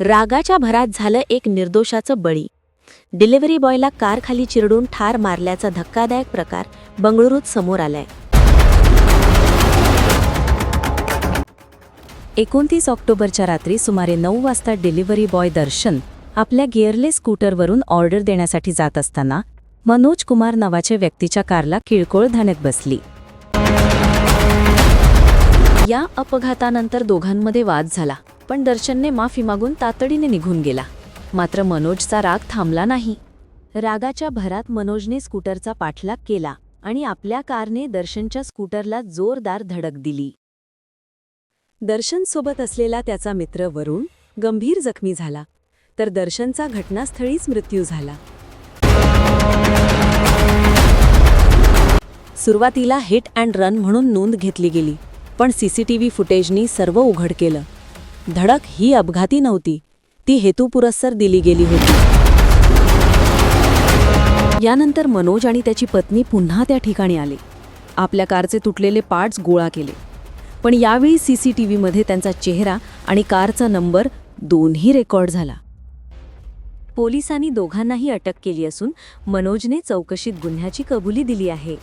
रागाच्या भरात झालं एक निर्दोषाचं बळी. डिलिव्हरी बॉयला कारखाली चिरडून ठार मारल्याचा धक्कादायक प्रकार बंगळुरूत समोर आलाय. 29 ऑक्टोबरच्या रात्री सुमारे 9 वाजता डिलिव्हरी बॉय दर्शन आपल्या गिअरलेस स्कूटरवरून ऑर्डर देण्यासाठी जात असताना मनोज कुमार नावाच्या व्यक्तीच्या कारला किरकोळ धडक बसली. या अपघातानंतर दोघांमध्ये वाद झाला, पण दर्शनने माफी मागून तातडीने निघून गेला. मात्र मनोजचा राग थांबला नाही. रागाच्या भरात मनोजने स्कूटरचा पाठलाग केला आणि आपल्या कारने दर्शनच्या स्कूटरला जोरदार धडक दिली. दर्शनसोबत असलेला त्याचा मित्र वरुण गंभीर जखमी झाला, तर दर्शनचा घटनास्थळीच मृत्यू झाला. सुरुवातीला हिट अँड रन म्हणून नोंद घेतली गेली, पण सीसीटीव्ही फुटेजनी सर्व उघड केलं. धडक ही अपघाती नव्हती, ती हेतुपुरस्सर दिली गेली होती. यानंतर मनोज आणि त्याची पत्नी पुन्हा त्या ठिकाणी आले. आपल्या कारचे तुटलेले पार्ट्स गोळा केले, पण यावेळी सीसीटीव्हीमध्ये त्यांचा चेहरा आणि कारचा नंबर दोन्ही रेकॉर्ड झाला. पोलिसांनी दोघांनाही अटक केली असून मनोजने चौकशीत गुन्ह्याची कबुली दिली आहे.